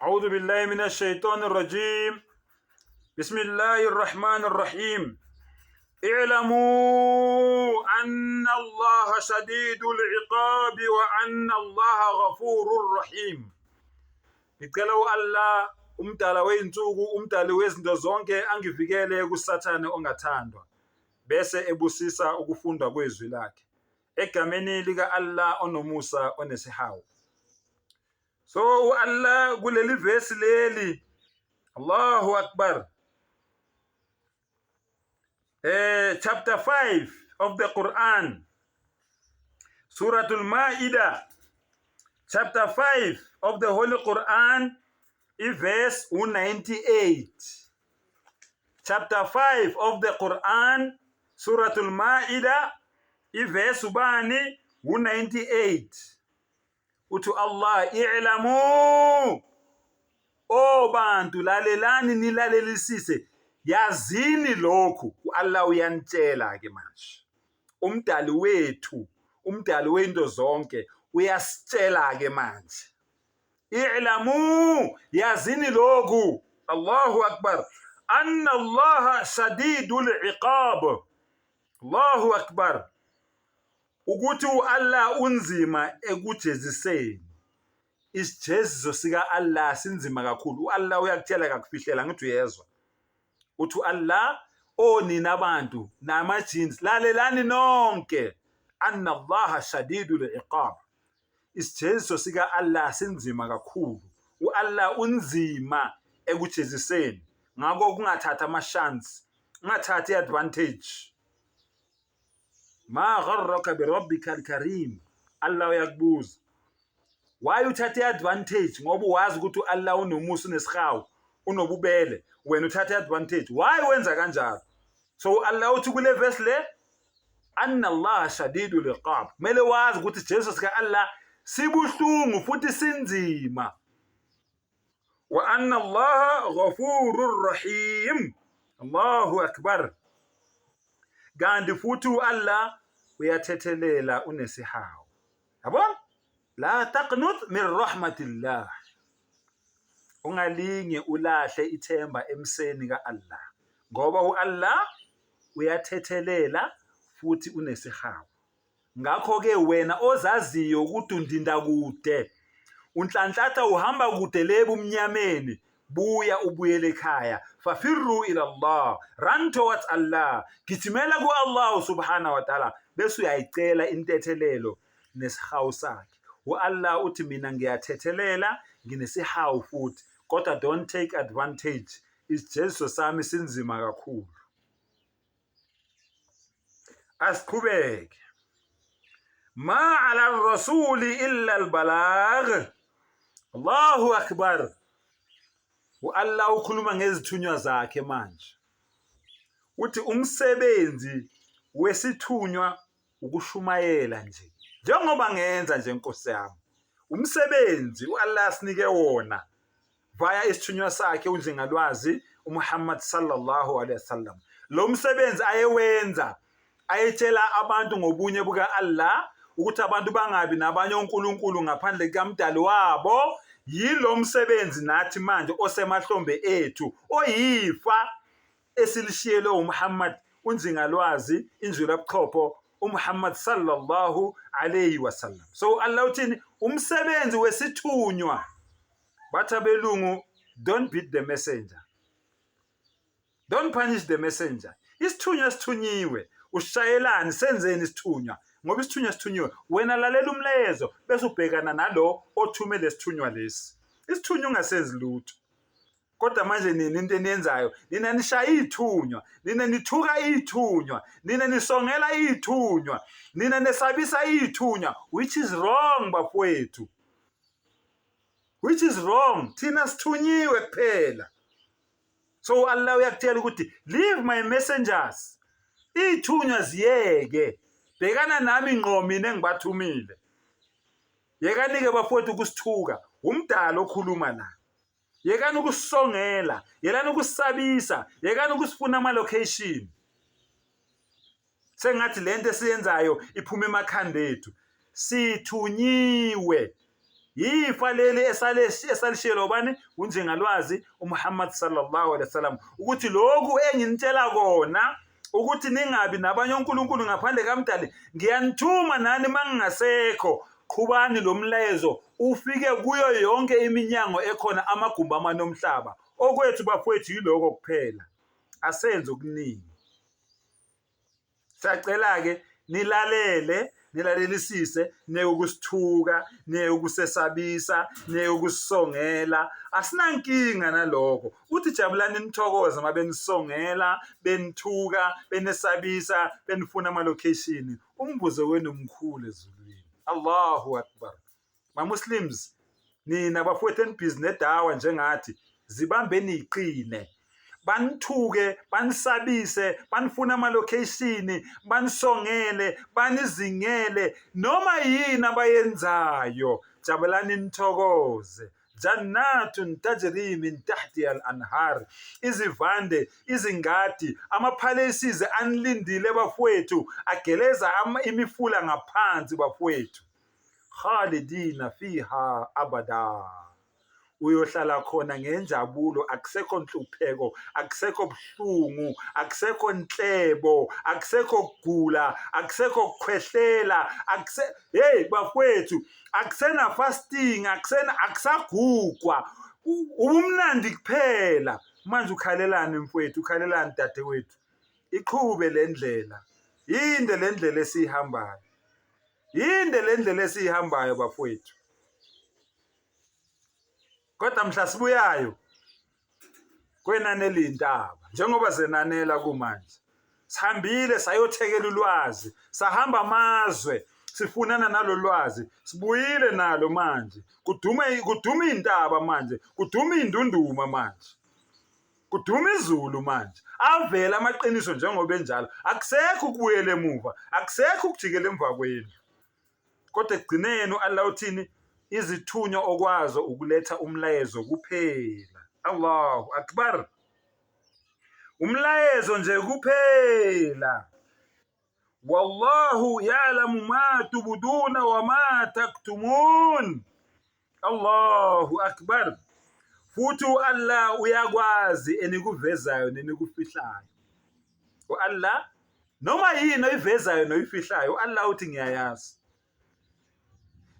أعوذ بالله من الشيطان الرجيم. بسم الله الرحمن الرحيم. اعلموا أن الله شديد العقاب وأن الله غفور رحيم. Ngicela Allah umdala weinsuku, umdali wezinto zonke, angivikele kusathane ongathandwa bese ebusisa ukufunda kwezwi lakhe egameni lika Allah onomusa onesihawu. So Allah kuleli verse leli, Allahu Akbar, chapter 5 of the Quran, Surah Al-Ma'idah, chapter 5 of the Holy Quran, verse 98. Chapter 5 of the Quran, Surah Al-Ma'idah, verse 98. Uthi Allah, i'lamu, o bantu lalelani nilalelisise, yazini lokhu Allah uyanitshela ke manje. Umdali wethu, umdali wento zonke uyasitshela ke manje. I'lamu, yazini lokhu, Allahu Akbar, anna Allah shadidul iqab. Allahu Akbar, ukuthi Allah unzima ekujeziseni. Isijeziso sika Allah sinzima kakhulu. Allah uyakutshela kakufihlela, ngithi uyezwa. Uthi Allah, o nina abantu namajini, lalelani nonke, anna Allah shadidul iqab. Isijeziso sika Allah sinzima kakhulu. Allah unzima ekujeziseni. Ngakho kungathatha ama-chance, ungathathi advantage. Ma gharraka bi rabbika al-karim. Allah uyakubuza, why uthathe advantage? Ngoba wazi ukuthi Allah unomusa, unesihawu, unobubele, wena uthathe advantage. Why wenza kanjalo? So Allah uthi kule verse le, anna Allah shadidul iqab. Kumele wazi ukuthi Jesu sika Allah sibuhlungu futhi sinzima. Wa anna Allah ghafurur rahim. Allahu Akbar. Kanti futhi Allah uyathethelela, unesihawu. Yabona? La taqnut min rahmatillah. Ungalinge ulahle ithemba emseni ka Allah, ngoba Allah uyathethelela futhi unesihawu. Ngakho ke wena ozaziyo ukuthi undinda kude, unhlanhlatha uhamba kude lebu umnyameni, buya ubuyele ekhaya. Fafirru ila Allah, run towards Allah, gijimela ku Allah subhanahu wa ta'ala, bese uyayicela intethelelo nesihawu sakhe. Allah uthi mina ngiyathethelela, nginesihawu futhi, kodwa don't take advantage. Isijeziso sami sinzima kakhulu. Asiqhubeke. Ma ala rasuli illa al-balagh. Allahu Akbar. Allah ukhuluma ngezithunywa zakhe manje. Uthi umsebenzi wesithunywa ukushumayela nje. Njengoba ngenza nje Nkosi yami. Umsebenzi Allah sinike wona via isithunywa sakhe unjengalwazi uMuhammad sallallahu alaihi wasallam. Lo msebenzi ayewenza, ayetshela abantu ngobunye buka Allah ukuthi abantu bangabi nabanye onkulunkulu ngaphandle kaMdali wabo. Yilo msebenzi nathi manje osemahlombe ethu, oyifa esilishiyelwe uMuhammad unjengalwazi injulu yabuchopho uMuhammad sallallahu alayhi wasallam. So Allah uthini? Umsebenzi wesithunywa. Bathi abelungu, don't beat the messenger, don't punish the messenger. Isithunywa sithunyiwe, ushayelani, senzeni isithunywa? Ngoba isithunywa sithunyiwe, wena lalela umlezo bese ubhekana nalo othumele isithunywa lesi. Isithunywa ungasenzi lutho, kodwa manje nini into eniyenzayo? Nina nishaya ithunywa, nina nithuka ithunywa, nina nisongela ithunywa, nina nesabisa ithunywa, which is wrong bafowethu, which is wrong. Thina sithunyiwe kuphela. So Allah uyakutshela ukuthi leave my messengers, ithunywa ziyeke, bhekana nami ngqo mina engibathumile. Yekani-ke bafowethu ukusithuka, umdala okhuluma la. Yekani ukusongela, yekani ukusabisa, yekani ukusifuna ama-location. Sengathi lento esiyenzayo iphuma emakhanda ethu. Sithunyiwe. yifa leli esalishelo bani unjengalwazi uMuhammad sallallahu alaihi wasallam ukuthi lokhu enginitshela kona ukuthi ningabi nabanye onkulunkulu ngaphandle kaMdali ngiyanithuma nani mangingasekho qhubani lo mlayezo ufike kuyo yonke iminyango ekhona amagumba amanomhlaba okwethu bafowethu yiloko kuphela asenze okuningi sacela ke nilalelisise neyokusithuka neyokusesabisa neyokusongela asinankinga naloko uthi jabulani nithokoza mabenisongela benithuka benesabisa benifuna ama location umbuzo wenu omkhulu ezulwini Allahu Akbar ma Muslims nina bafowethu enibhizi nedawa njengathi zibambeni iqine banithuke banisabise banifuna ama location banisongele banizingele noma yini abayenzayo jabulani nithokoze jannatun tajri min tahtiha al-anhar izivande izingadi ama-palaces anilindile bafowethu ageleza imifula ngaphansi bafowethu khalidina fiha abada uyohlala khona ngenjabulo akusekho nhlupheko akusekho buhlungu akusekho nhlebo akusekho kugula akusekho kukhwehlela hey bafowethu akusena fasting akusagugwa ubumnandi kuphela manje ukhalelani mfowethu ukhalelani dadewethu iqhube lendlela yinde lendlela esihambayo bafowethu kodwa mhla sibuyayo kwenanela intaba njengoba zenanela kumanje sihambile sayothekela ulwazi sahamba amazwe sifunana nalolwazi sibuyile nalo manje kuduma intaba manje kuduma indunduma manje kuduma izulu manje avela amaqiniso njengoba enjalo akusekho ukubuyela emuva akusekho ukujikela emva kwenu kodwa egcineni Allah uthini izithunywa okwazo ukuletha umlayezo kuphela Allahu Akbar umlayezo nje kuphela wallahu ya'lamu ma tubduna wa ma taktumun Allahu Akbar futhi Allah uyakwazi enikuvezayo nenikufihlayo Allah noma yini oyivezayo noyifihlayo Allah uthi ngiyayazi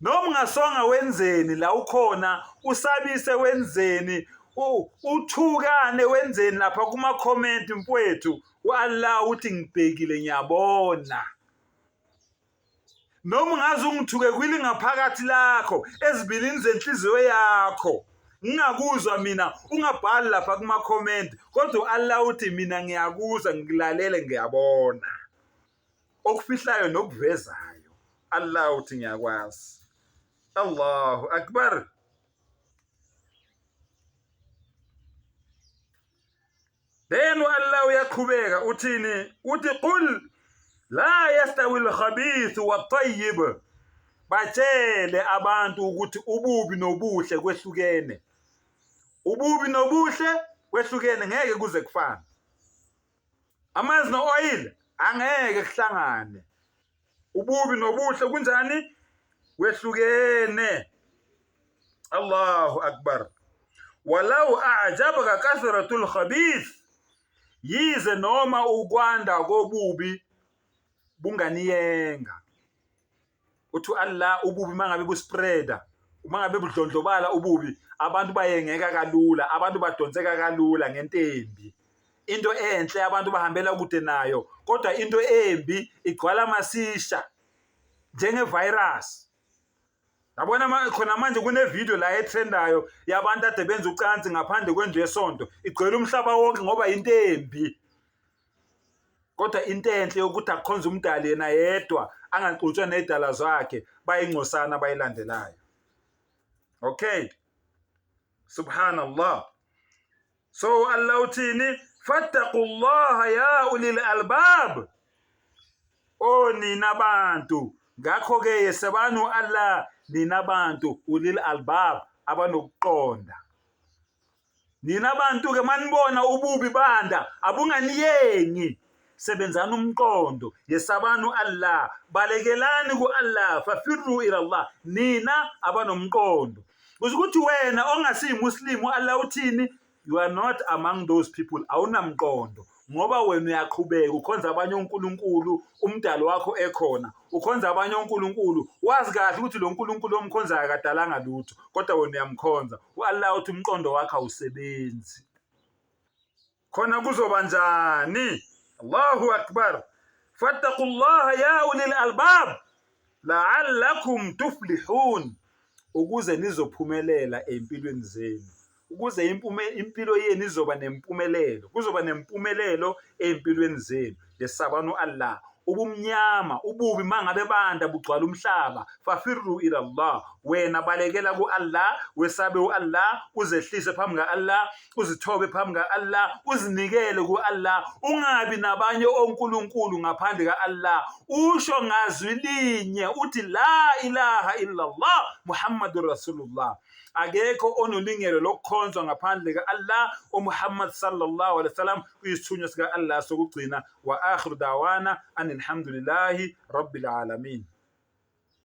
noma ungasonga wenzeni la ukhona usabise wenzeni uthukane wenzeni lapha kuma comment mfowethu Allah uthi ngibhekile ngiyabona noma ungaze ungithuke kwili ngaphakathi lakho ezibilini zenhliziyo yakho ngingakuzwa mina ungabhali lapha kuma comment kodwa Allah uthi mina ngiyakuzwa ngilalele ngiyabona okufihlayo nokuvezayo Allah uthi ngiyakwazi Allahu Akbar then Allah uyaqhubeka uthini uthi qul la yastawi al-khabith wat-tayyib batshele abantu ukuthi ububi nobuhle kwehlukene ububi nobuhle kwehlukene ngeke kuze kufane amanzi no-oil angeke kuhlangane ububi nobuhle kunjani kwehlukene Allahu Akbar walau a'jabaka kathratul khabith yize noma ukwanda kobubi bunganiyenga uthi Allah ububi mangabe buspreada mangabe budlondlobala ububi abantu bayengeka kalula abantu badonseka kalula ngentembi into enhle abantu bahambela kude nayo kodwa into embi igcwala masisha njenge virus yabona khona manje kune video la etrendayo yabantu ade benza ucansi ngaphandle kwendlu yesonto igcwele umhlaba wonke ngoba into embi kodwa into enhle yokuthi akukhonza umdali yena yedwa angaxutshwa nedala zakhe bayingcosana bayilandelayo okay subhanallah so Allah uthini fattaqullaha ya ulil albab nina bantu ngakho ke yesebanu Allah nina bantu ulil albab abanokuqonda nina bantu ke manibona ububi banda abunganiyengi sebenzani umqondo, yesabani Allah, balekelani ku-Allah, fafirru ila Allah, nina abanomqondo. Ukuthi wena ongasiyimuslimu Allah uthini? You are not among those people, awunamqondo, ngoba wena uyaqhubeka ukhonza abanye uNkulunkulu, umdali wakho ekhona, ukhonza abanye uNkulunkulu, wazi kahle ukuthi lo nkulunkulu omkhonzayo akadalanga lutho, kodwa wena uyamkhonza. U-Allah uthi umqondo wakho awusebenzi. Khona kuzoba njani? Allahu akbar. Fattaqullaha ya ulil albab la'allakum tuflihun. Ukuze nizophumelela empilweni zenu, ukuze impilo yenu izoba nempumelelo, kuzoba nempumelelo empilweni zenu. Yesabani Allah, ubumnyama ububi mangabe banda bugcwala umhlaba, fafirru ila Allah, wena balekela ku-Allah, wesabe u-Allah, uzehlise phambi ka-Allah, uzithobe phambi ka-Allah, uzinikele ku-Allah, ungabi nabanye onkulunkulu ngaphandle ka-Allah. Usho ngazwi linye uthi la ilaha illallah Muhammadur Rasulullah. Akekho onolingelo lokukhonzwa ngaphandle ka-Allah uMuhammad sallallahu alaihi wasallam, kuyisithunywa sika-Allah sokugcina. Wa akhiru dawana anilhamdulillahi rabbil alamin.